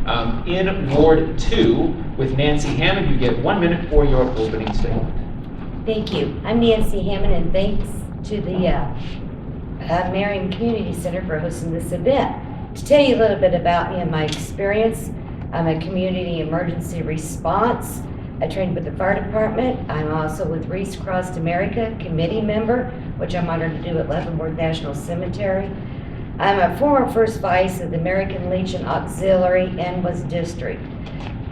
In Ward 2 with Nancy Hammond, you get 1 minute for your opening statement. Thank you. I'm Nancy Hammond, and thanks to the Merriam Community Center for hosting this event. To tell you a little bit about me and my experience, I'm a community emergency response. I trained with the fire department. I'm also with Reese Cross America committee member, which I'm honored to do at Leavenworth National Cemetery. I'm a former first vice of the American Legion Auxiliary and was district.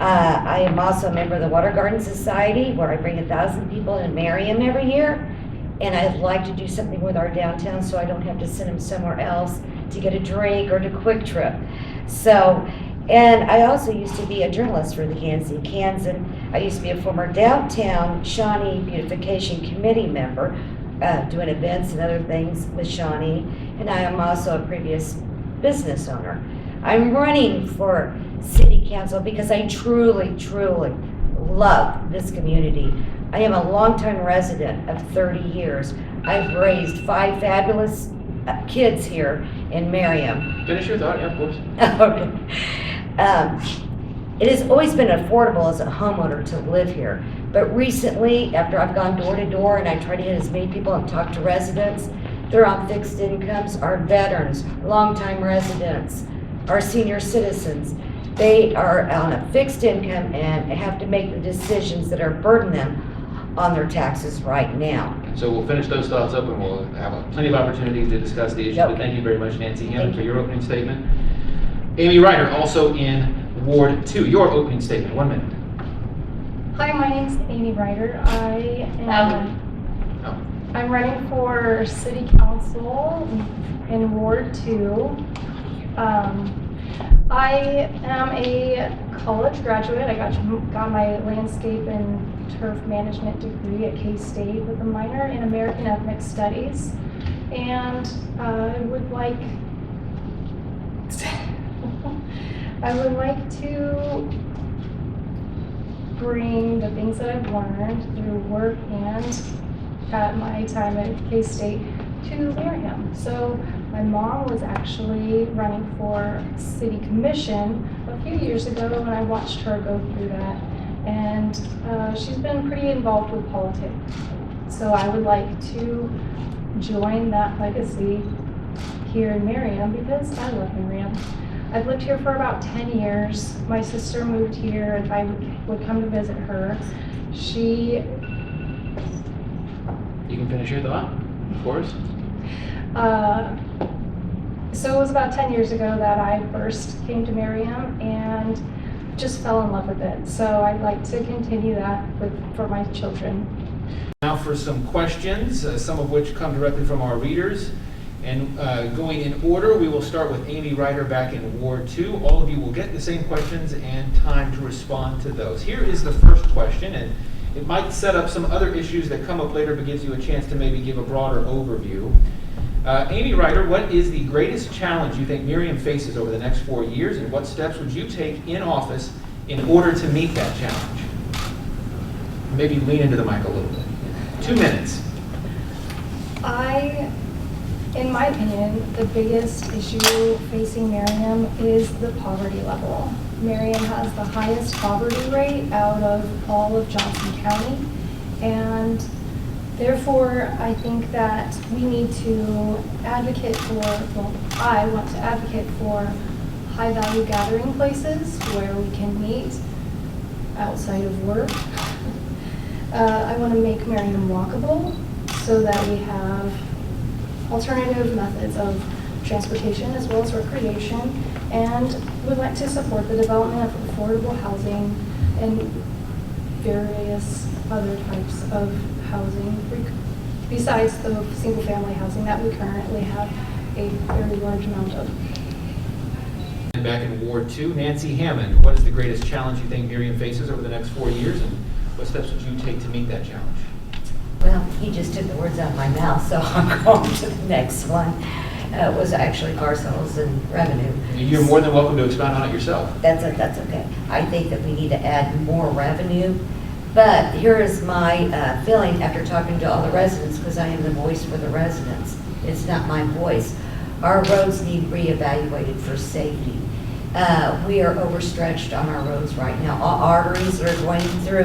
I am also a member of the Water Garden Society, where I bring 1,000 people in Merriam every year. And I'd like to do something with our downtown so I don't have to send them somewhere else to get a drink or to Quick Trip. So, and I also used to be a journalist for the Kansan. I used to be a former downtown Shawnee Beautification Committee member, doing events and other things with Shawnee. And I am also a previous business owner. I'm running for city council because I truly, truly love this community. I am a longtime resident of 30 years. I've raised 5 fabulous kids here in Merriam. Finish your thought, yeah, of course. Okay. It has always been affordable as a homeowner to live here. But recently, after I've gone door to door and I try to hit as many people and talk to residents, they're on fixed incomes, our veterans, longtime residents, our senior citizens. They are on a fixed income and have to make the decisions that are burdening them on their taxes right now. So we'll finish those thoughts up and we'll have plenty of opportunities to discuss the issue. Yep. But thank you very much, Nancy Hammond, for your opening statement. Amy Ryder, also in Ward 2, your opening statement, 1 minute. Hi, my name's Amy Ryder. I'm running for City Council in Ward 2. I am a college graduate. I got my landscape and turf management degree at K-State with a minor in American Ethnic Studies. And I would like to bring the things that I've learned through work and at my time at K-State to Merriam. So my mom was actually running for city commission a few years ago, and I watched her go through that. And she's been pretty involved with politics. So I would like to join that legacy here in Merriam because I love Merriam. I've lived here for about 10 years. My sister moved here if I would come to visit her. You can finish your thought, of course. So it was about 10 years ago that I first came to Merriam and just fell in love with it. So I'd like to continue that for my children. Now for some questions, some of which come directly from our readers. And going in order, we will start with Amy Ryder back in Ward 2. All of you will get the same questions and time to respond to those. Here is the first question, and it might set up some other issues that come up later, but gives you a chance to maybe give a broader overview. Amy Ryder, what is the greatest challenge you think Merriam faces over the next 4 years, and what steps would you take in office in order to meet that challenge? Maybe lean into the mic a little bit. 2 minutes. In my opinion, the biggest issue facing Merriam is the poverty level. Merriam has the highest poverty rate out of all of Johnson County, and therefore I think that we need to advocate I want to advocate for high-value gathering places where we can meet outside of work. I want to make Merriam walkable so that we have alternative methods of transportation as well as recreation, and would like to support the development of affordable housing and various other types of housing besides the single-family housing that we currently have a very large amount of. And back in Ward 2, Nancy Hammond, what is the greatest challenge you think Merriam faces over the next 4 years, and what steps would you take to meet that challenge? Well, he just took the words out of my mouth, so I'm going to the next one. It was actually car sales and revenue. You're more than welcome to expound on it yourself. That's okay. I think that we need to add more revenue. But here is my feeling after talking to all the residents, because I am the voice for the residents. It's not my voice. Our roads need reevaluated for safety. We are overstretched on our roads right now. Arteries that are going through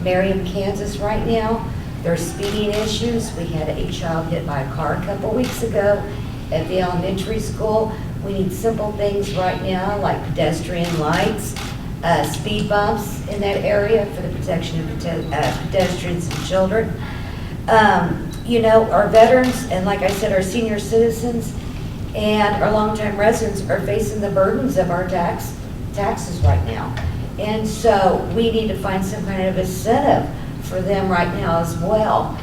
Merriam, Kansas right now. There's speeding issues. We had a child hit by a car a couple weeks ago at the elementary school. We need simple things right now like pedestrian lights, speed bumps in that area for the protection of pedestrians and children. You know, our veterans and, like I said, our senior citizens and our longtime residents are facing the burdens of our taxes right now. And so we need to find some kind of incentive for them right now as well.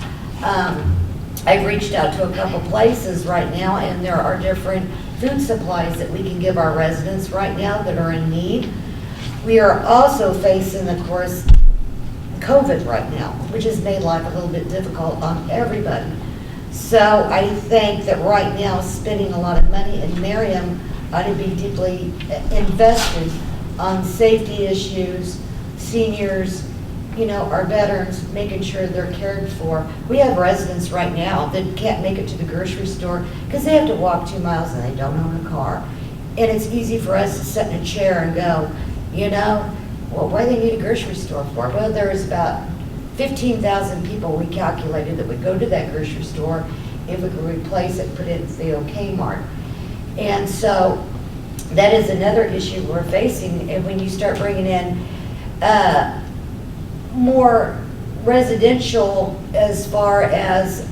I've reached out to a couple places right now, and there are different food supplies that we can give our residents right now that are in need. We are also facing, of course, COVID right now, which has made life a little bit difficult on everybody. So I think that right now, spending a lot of money in Merriam ought to be deeply invested on safety issues, seniors, you know, our veterans, making sure they're cared for. We have residents right now that can't make it to the grocery store because they have to walk 2 miles and they don't own a car. And it's easy for us to sit in a chair and go, you know, well, what do they need a grocery store for? Well, there is about 15,000 people we calculated that would go to that grocery store if we could replace it, put it in the OK Mart. And so that is another issue we're facing. And when you start bringing in more residential as far as,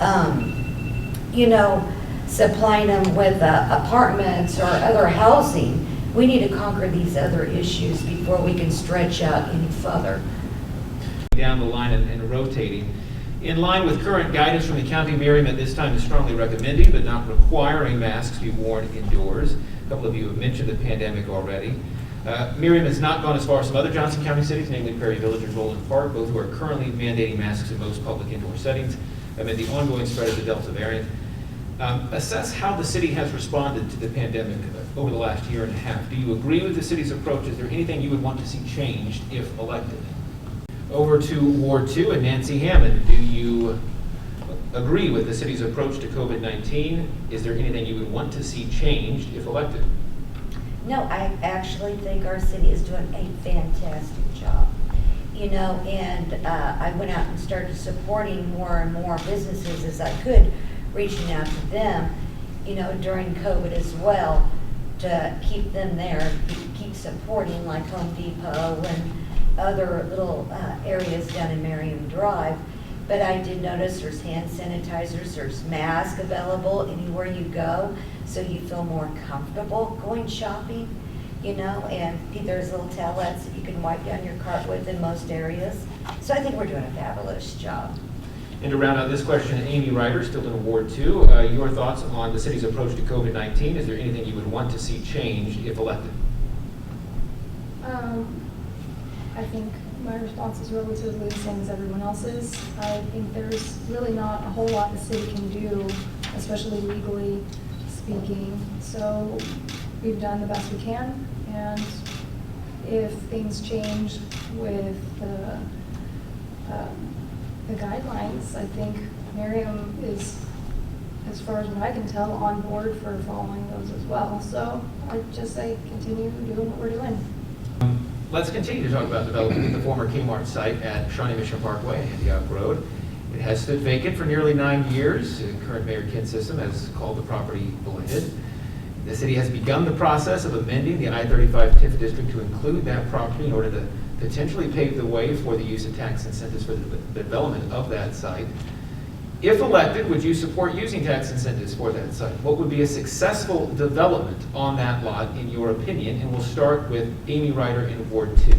you know, supplying them with apartments or other housing, we need to conquer these other issues before we can stretch out any further. Down the line and rotating. In line with current guidance from the County, Merriam at this time is strongly recommending but not requiring masks be worn indoors. A couple of you have mentioned the pandemic already. Merriam has not gone as far as some other Johnson County cities, namely Prairie Village and Roland Park, both who are currently mandating masks in most public indoor settings amid the ongoing spread of the Delta variant. Assess how the city has responded to the pandemic over the last year and a half. Do you agree with the city's approach? Is there anything you would want to see changed if elected? Over to Ward 2 and Nancy Hammond. Do you agree with the city's approach to COVID-19? Is there anything you would want to see changed if elected? No, I actually think our city is doing a fantastic job. You know, and I went out and started supporting more and more businesses as I could, reaching out to them, you know, during COVID as well, to keep them there, keep supporting, like Home Depot and other little areas down in Merriam Drive. But I did notice there's hand sanitizers, there's masks available anywhere you go, so you feel more comfortable going shopping, you know, and there's little towelettes that you can wipe down your cart with in most areas. So I think we're doing a fabulous job. And to round out this question, Amy Ryder, still in Ward 2, your thoughts on the city's approach to COVID-19. Is there anything you would want to see changed if elected? I think my response is relatively the same as everyone else's. I think there's really not a whole lot the city can do, especially legally speaking. So we've done the best we can, and if things change with the guidelines, I think Merriam is, as far as what I can tell, on board for following those as well. So I'd just say continue doing what we're doing. Let's continue to talk about development at the former Kmart site at Shawnee Mission Parkway and Antioch Road. It has stood vacant for nearly 9 years. Current Mayor Ken Sissom has called the property blighted. The city has begun the process of amending the I-35 TIF district to include that property in order to potentially pave the way for the use of tax incentives for the development of that site. If elected, would you support using tax incentives for that site? What would be a successful development on that lot, in your opinion? And we'll start with Amy Ryder in Ward 2.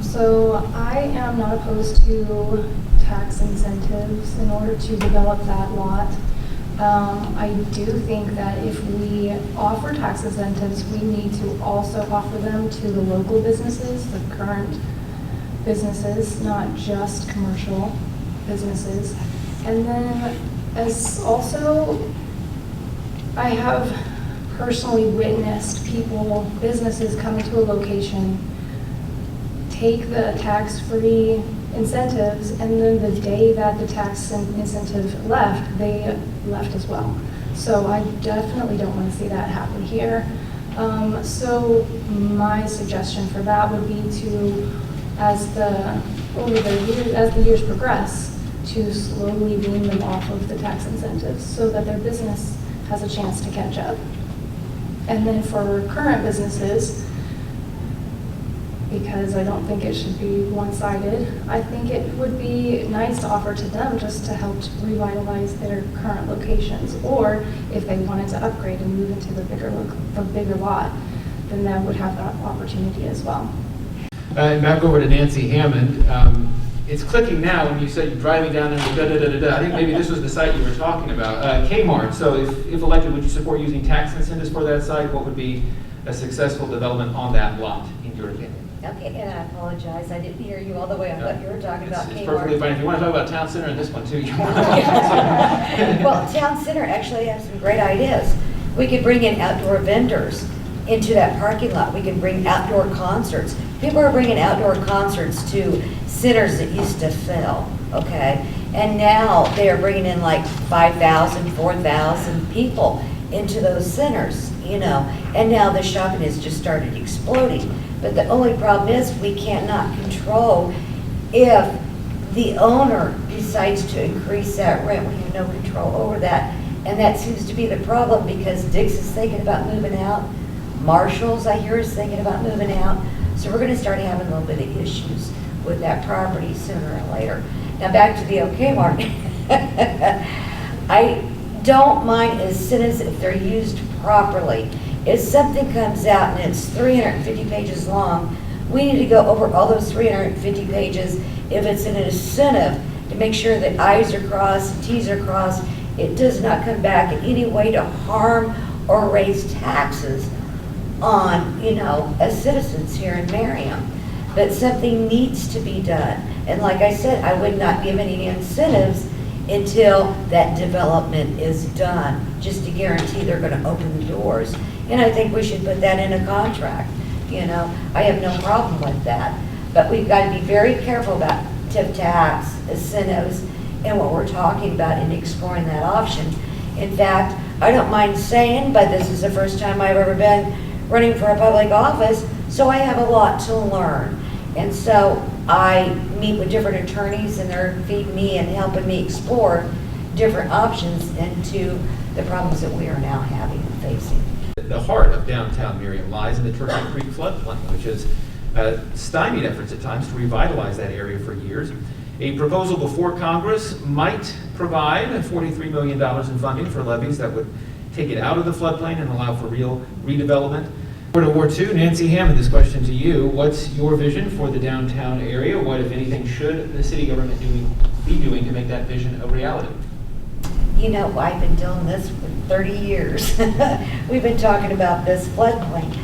So I am not opposed to tax incentives in order to develop that lot. I do think that if we offer tax incentives, we need to also offer them to the local businesses, the current businesses, not just commercial businesses. And then as also, I have personally witnessed businesses come to a location, take the tax-free incentives, and then the day that the tax incentive left, they left as well. So I definitely don't want to see that happen here. So my suggestion for that would be to, as the years progress, to slowly wean them off of the tax incentives so that their business has a chance to catch up. And then for current businesses, because I don't think it should be one-sided, I think it would be nice to offer to them just to help revitalize their current locations. Or if they wanted to upgrade and move into the bigger lot, then that would have that opportunity as well. And back over to Nancy Hammond. It's clicking now when you said you're driving down and da-da-da-da-da. I think maybe this was the site you were talking about. Kmart, so if elected, would you support using tax incentives for that site? What would be a successful development on that lot, in your opinion? Okay, and I apologize, I didn't hear you all the way. I thought you were talking about It's Kmart. perfectly fine. If you want to talk about Town Center and this one too, you want Well, Town Center actually has some great ideas. We could bring in outdoor vendors into that parking lot. We can bring outdoor concerts. People are bringing outdoor concerts to centers that used to fill, okay? And now they are bringing in like 5,000, 4,000 people into those centers, you know? And now the shopping has just started exploding. But the only problem is we cannot control if the owner decides to increase that rent. We have no control over that. And that seems to be the problem because Dick's is thinking about moving out. Marshall's, I hear, is thinking about moving out. So we're gonna start having a little bit of issues with that property sooner or later. Now back to the OK market. I don't mind incentives if they're used properly. If something comes out and it's 350 pages long, we need to go over all those 350 pages. If it's an incentive to make sure that I's are crossed, and T's are crossed, it does not come back in any way to harm or raise taxes on, you know, as citizens here in Merriam. But something needs to be done. And like I said, I would not give any incentives until that development is done, just to guarantee they're gonna open the doors. And I think we should put that in a contract, you know. I have no problem with that. But we've got to be very careful about tip tax, incentives, and what we're talking about in exploring that option. In fact, I don't mind saying, but this is the first time I've ever been running for a public office, so I have a lot to learn. And so I meet with different attorneys and they're feeding me and helping me explore different options into the problems that we are now having and facing. The heart of downtown Merriam lies in the Turkey Creek floodplain, which has stymied efforts at times to revitalize that area for years. A proposal before Congress might provide $43 million in funding for levees that would take it out of the floodplain and allow for real redevelopment. World War II, Nancy Hammond, this question to you. What's your vision for the downtown area? What, if anything, should the city government be doing to make that vision a reality? You know, I've been doing this for 30 years. We've been talking about this floodplain.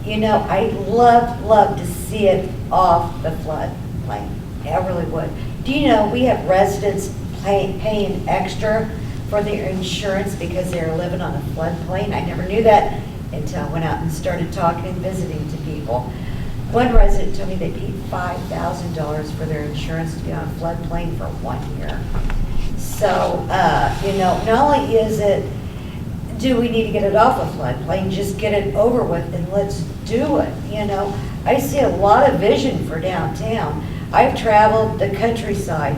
You know, I'd love to see it off the floodplain. I really would. Do you know we have residents paying extra for their insurance because they're living on a floodplain? I never knew that until I went out and started talking and visiting to people. One resident told me they paid $5,000 for their insurance to be on a floodplain for 1 year. So, you know, not only is it, do we need to get it off a floodplain, just get it over with and let's do it, you know. I see a lot of vision for downtown. I've traveled the countryside,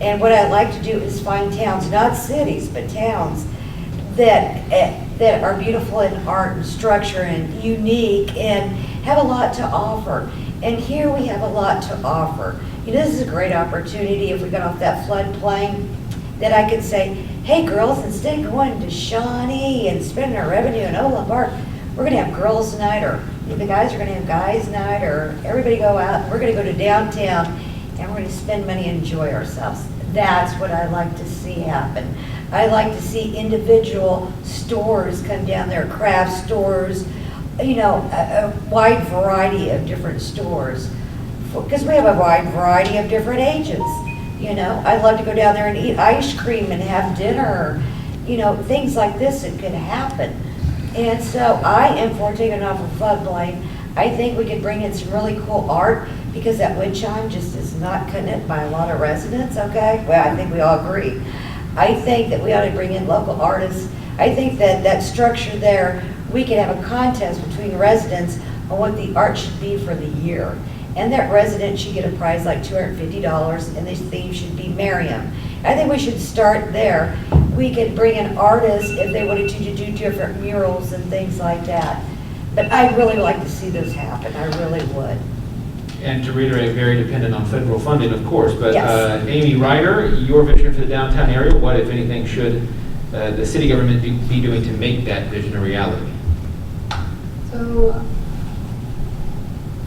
and what I like to do is find towns, not cities, but towns that are beautiful in art and structure and unique and have a lot to offer. And here we have a lot to offer. You know, this is a great opportunity if we got off that floodplain that I could say, hey girls, instead of going to Shawnee and spending our revenue in Overland Park, we're gonna have girls' night, or the guys are gonna have guys' night, or everybody go out, and we're gonna go to downtown and we're gonna spend money and enjoy ourselves. That's what I like to see happen. I like to see individual stores come down there, craft stores, you know, a wide variety of different stores. Because we have a wide variety of different ages. You know, I'd love to go down there and eat ice cream and have dinner, you know, things like this that could happen. And so I am for taking off a floodplain. I think we could bring in some really cool art because that wind chime just is not cutting it by a lot of residents, okay? Well, I think we all agree. I think that we ought to bring in local artists. I think that that structure there, we could have a contest between residents on what the art should be for the year. And that resident should get a prize like $250, and this theme should be Merriam. I think we should start there. We could bring in artists if they wanted to do different murals and things like that. But I'd really like to see this happen, I really would. And to reiterate, very dependent on federal funding, of course, but Yes. Amy Ryder, your vision for the downtown area, what, if anything, should the city government be doing to make that vision a reality? So,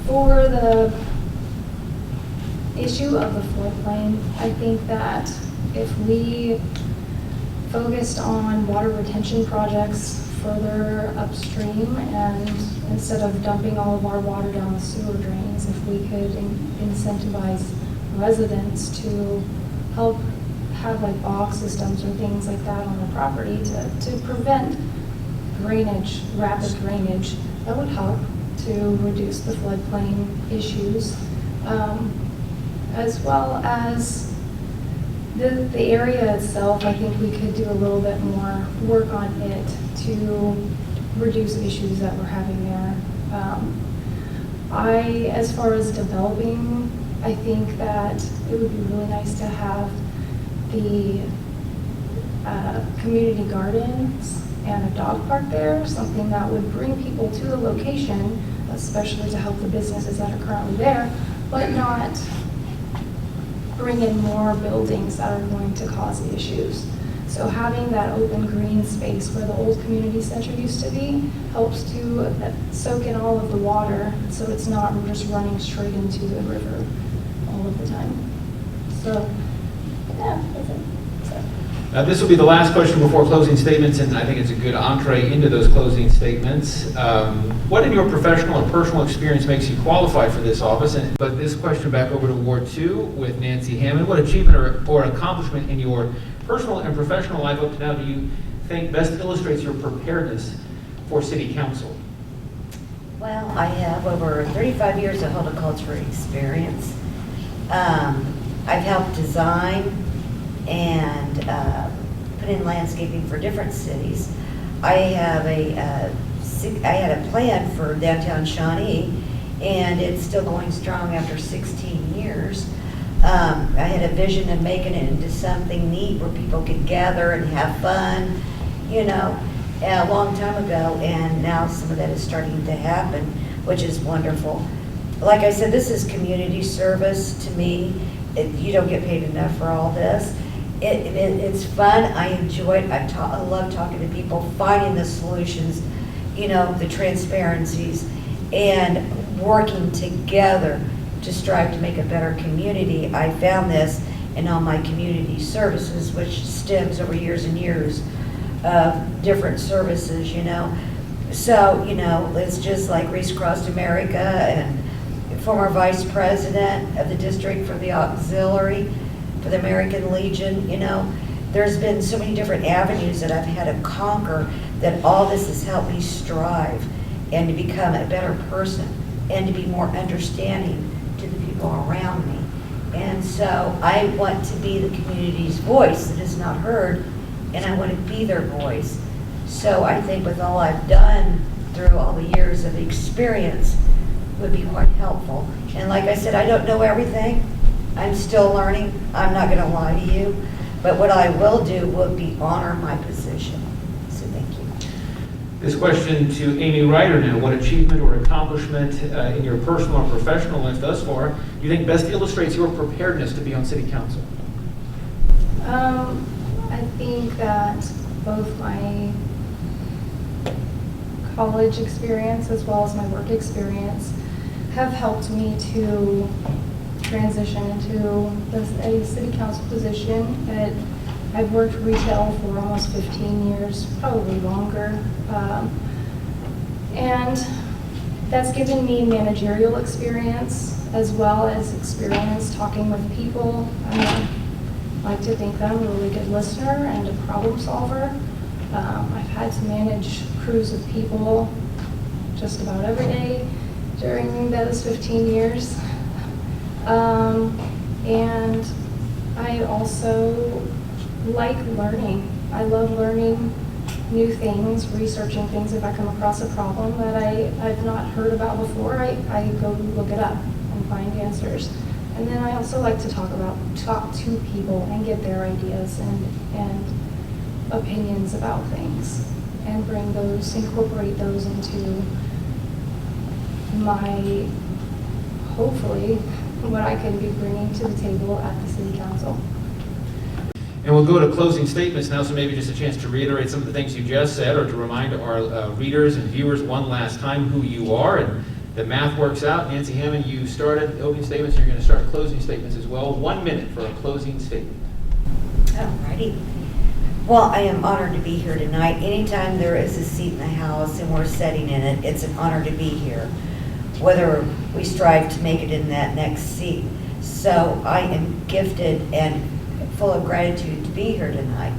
for the issue of the floodplain, I think that if we focused on water retention projects further upstream, and instead of dumping all of our water down the sewer drains, if we could incentivize residents to help have like box systems or things like that on their property to prevent drainage, rapid drainage, that would help to reduce the floodplain issues, as well as the area itself. I think we could do a little bit more work on it to reduce issues that we're having there. As far as developing, I think that it would be really nice to have the community gardens and a dog park there, something that would bring people to the location, especially to help the businesses that are currently there, but not bring in more buildings that are going to cause issues. So having that open green space where the old community center used to be helps to soak in all of the water, so it's not just running straight into the river all of the time. So, yeah, that's it. So. This will be the last question before closing statements, and I think it's a good entree into those closing statements. What in your professional and personal experience makes you qualified for this office? But this question back over to Ward 2 with Nancy Hammond. What achievement or accomplishment in your personal and professional life up to now do you think best illustrates your preparedness for city council? Well, I have over 35 years of horticulture experience. I've helped design and put in landscaping for different cities. I have I had a plan for downtown Shawnee, and it's still going strong after 16 years. I had a vision of making it into something neat where people could gather and have fun, you know, a long time ago, and now some of that is starting to happen, which is wonderful. Like I said, this is community service to me. You don't get paid enough for all this. It's fun. I enjoy it. I love talking to people, finding the solutions, you know, the transparencies, and working together to strive to make a better community. I found this in all my community services, which stems over years and years of different services, you know. So, you know, it's just like Reese Crossed America and former vice president of the district for the auxiliary for the American Legion, you know. There's been so many different avenues that I've had to conquer, that all this has helped me strive and to become a better person and to be more understanding to the people around me. And so I want to be the community's voice that is not heard, and I want to be their voice. So I think with all I've done through all the years of experience would be quite helpful. And like I said, I don't know everything. I'm still learning. I'm not going to lie to you. But what I will do will be honor my position. So thank you. This question to Amy Ryder now. What achievement or accomplishment in your personal or professional life thus far do you think best illustrates your preparedness to be on city council? I think that both my college experience as well as my work experience have helped me to transition into a city council position. That I've worked retail for almost 15 years, probably longer. And that's given me managerial experience as well as experience talking with people. I like to think that I'm a really good listener and a problem solver. I've had to manage crews of people just about every day during those 15 years. And I also like learning. I love learning new things, researching things. If I come across a problem that I've not heard about before, I go look it up and find answers. And then I also like to talk to people and get their ideas and opinions about things, and incorporate those into my, hopefully, what I can be bringing to the table at the city council. And we'll go to closing statements now, so maybe just a chance to reiterate some of the things you just said, or to remind our readers and viewers one last time who you are, and the math works out. Nancy Hammond, you started opening statements, you're going to start closing statements as well. 1 minute for a closing statement. Alrighty. Well, I am honored to be here tonight. Anytime there is a seat in the House and we're sitting in it, it's an honor to be here, whether we strive to make it in that next seat. So I am gifted and full of gratitude to be here tonight.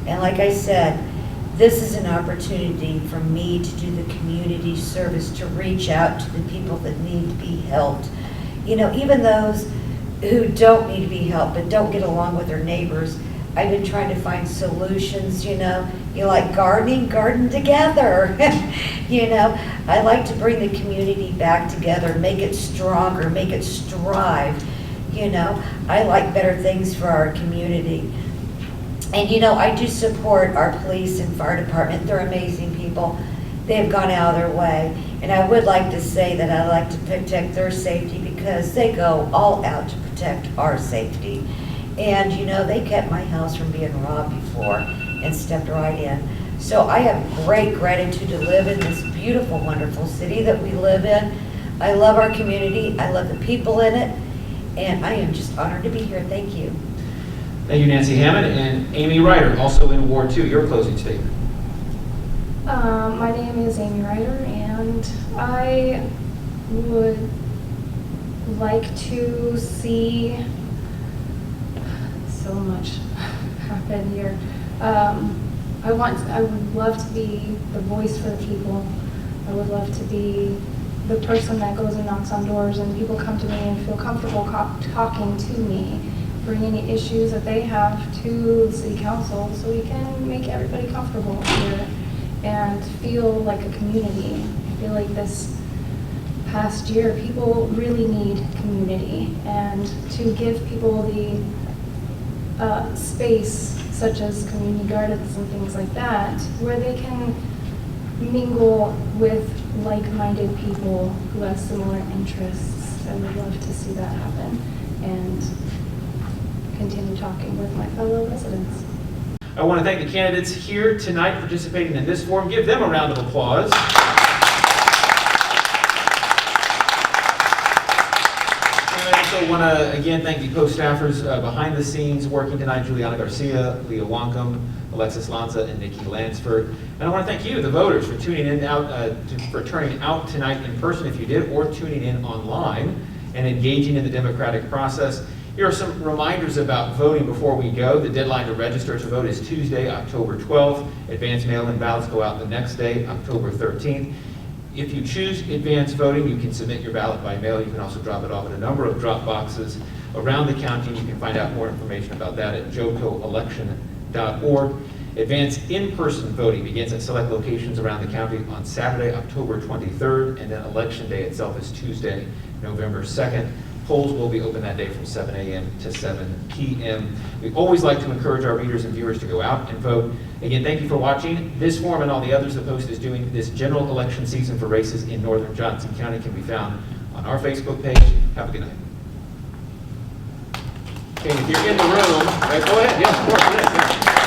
And like I said, this is an opportunity for me to do the community service, to reach out to the people that need to be helped. You know, even those who don't need to be helped but don't get along with their neighbors, I've been trying to find solutions. You know, you like gardening, garden together. You know, I like to bring the community back together, make it stronger, make it strive. You know, I like better things for our community. And you know, I do support our police and fire department. They're amazing people. They've gone out of their way. And I would like to say that I like to protect their safety, because they go all out to protect our safety. And you know, they kept my house from being robbed before and stepped right in. So I have great gratitude to live in this beautiful, wonderful city that we live in. I love our community. I love the people in it. And I am just honored to be here. Thank you. Thank you, Nancy Hammond. And Amy Ryder, also in Ward 2, your closing statement. My name is Amy Ryder, and I would like to see so much happen here. I would love to be the voice for the people. I would love to be the person that goes and knocks on doors and people come to me and feel comfortable talking to me, bring any issues that they have to the city council, so we can make everybody comfortable here and feel like a community. I feel like this past year, people really need community, and to give people the space, such as community gardens and things like that, where they can mingle with like-minded people who have similar interests. I would love to see that happen and continue talking with my fellow residents. I want to thank the candidates here tonight participating in this forum. Give them a round of applause. And I also want to again thank the co-staffers behind the scenes working tonight: Juliana Garcia, Leah Wonkum, Alexis Lanza, and Nikki Lansford. And I want to thank you, the voters, for turning out tonight in person if you did, or tuning in online and engaging in the democratic process. Here are some reminders about voting before we go. The deadline to register to vote is Tuesday, October 12th. Advance mail-in ballots go out the next day, October 13th. If you choose advance voting, you can submit your ballot by mail. You can also drop it off at a number of drop boxes around the county. You can find out more information about that at jocoelection.org. Advance in-person voting begins at select locations around the county on Saturday, October 23rd, and then Election Day itself is Tuesday, November 2nd. Polls will be open that day from 7 a.m. to 7 p.m. We always like to encourage our readers and viewers to go out and vote. Again, thank you for watching. This forum and all the others the Post is doing this general election season for races in northern Johnson County can be found on our Facebook page. Have a good night. Okay, if you're in the room, right, go ahead. Yes, of course. Yes, yes.